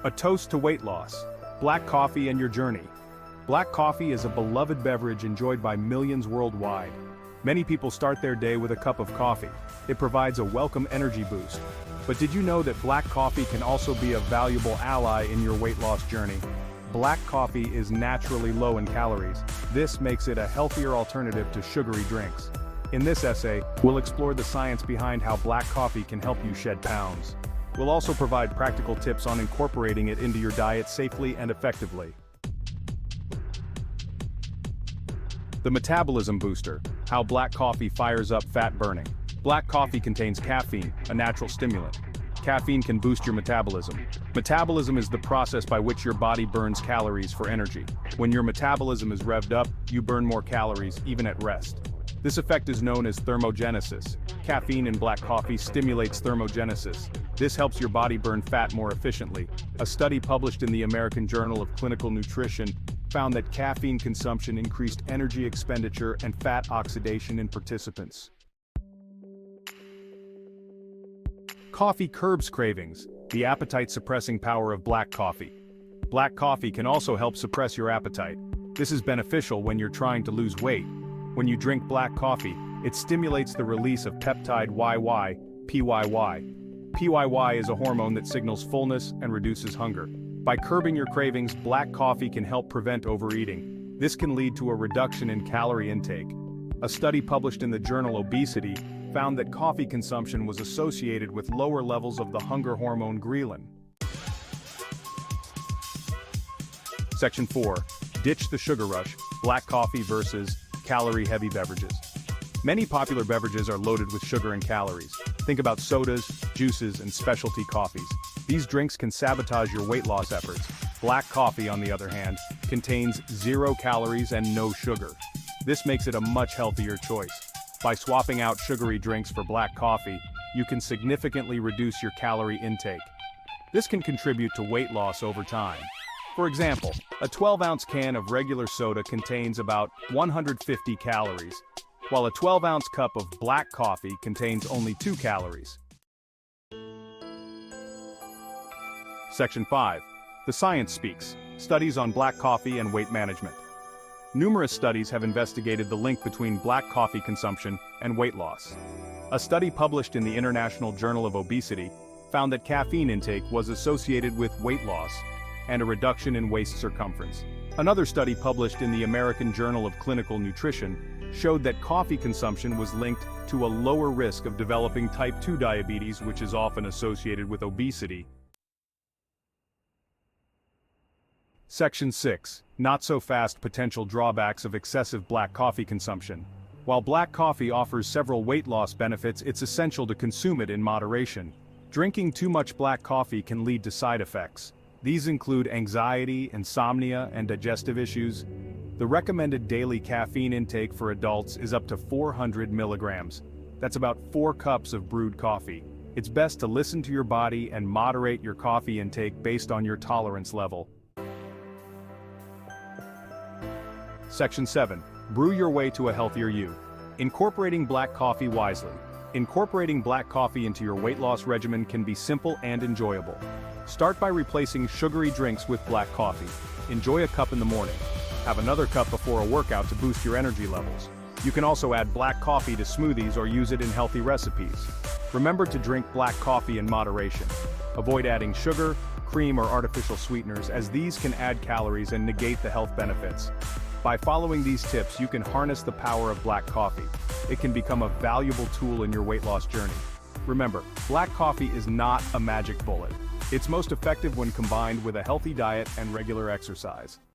A toast to weight loss. Black coffee and your journey. Black coffee is a beloved beverage enjoyed by millions worldwide. Many people start their day with a cup of coffee. It provides a welcome energy boost. But did you know that black coffee can also be a valuable ally in your weight loss journey? Black coffee is naturally low in calories. This makes it a healthier alternative to sugary drinks. In this essay, we'll explore the science behind how black coffee can help you shed pounds. We'll also provide practical tips on incorporating it into your diet safely and effectively. The metabolism booster, how black coffee fires up fat burning. Black coffee contains caffeine, a natural stimulant. Caffeine can boost your metabolism. Metabolism is the process by which your body burns calories for energy. When your metabolism is revved up, you burn more calories even at rest. This effect is known as thermogenesis. Caffeine in black coffee stimulates thermogenesis. This helps your body burn fat more efficiently. A study published in the American Journal of Clinical Nutrition found that caffeine consumption increased energy expenditure and fat oxidation in participants. Coffee curbs cravings, the appetite-suppressing power of black coffee. Black coffee can also help suppress your appetite. This is beneficial when you're trying to lose weight. When you drink black coffee, it stimulates the release of peptide PYY. PYY is a hormone that signals fullness and reduces hunger. By curbing your cravings, black coffee can help prevent overeating. This can lead to a reduction in calorie intake. A study published in the journal Obesity found that coffee consumption was associated with lower levels of the hunger hormone ghrelin. Section 4. Ditch the sugar rush, black coffee versus calorie-heavy beverages. Many popular beverages are loaded with sugar and calories. Think about sodas, juices, and specialty coffees. These drinks can sabotage your weight loss efforts. Black coffee, on the other hand, contains 0 calories and no sugar. This makes it a much healthier choice. By swapping out sugary drinks for black coffee, you can significantly reduce your calorie intake. This can contribute to weight loss over time. For example, a 12-ounce can of regular soda contains about 150 calories, while a 12-ounce cup of black coffee contains only 2 calories. Section 5. The science speaks. Studies on black coffee and weight management. Numerous studies have investigated the link between black coffee consumption and weight loss. A study published in the International Journal of Obesity found that caffeine intake was associated with weight loss and a reduction in waist circumference. Another study published in the American Journal of Clinical Nutrition showed that coffee consumption was linked to a lower risk of developing type 2 diabetes, which is often associated with obesity. Section 6. Not-so-fast potential drawbacks of excessive black coffee consumption. While black coffee offers several weight loss benefits, it's essential to consume it in moderation. Drinking too much black coffee can lead to side effects. These include anxiety, insomnia, and digestive issues. The recommended daily caffeine intake for adults is up to 400 milligrams. That's about 4 cups of brewed coffee. It's best to listen to your body and moderate your coffee intake based on your tolerance level. Section 7. Brew your way to a healthier you. Incorporating black coffee wisely. Incorporating black coffee into your weight loss regimen can be simple and enjoyable. Start by replacing sugary drinks with black coffee. Enjoy a cup in the morning. Have another cup before a workout to boost your energy levels. You can also add black coffee to smoothies or use it in healthy recipes. Remember to drink black coffee in moderation. Avoid adding sugar, cream, or artificial sweeteners, as these can add calories and negate the health benefits. By following these tips, you can harness the power of black coffee. It can become a valuable tool in your weight loss journey. Remember, black coffee is not a magic bullet. It's most effective when combined with a healthy diet and regular exercise.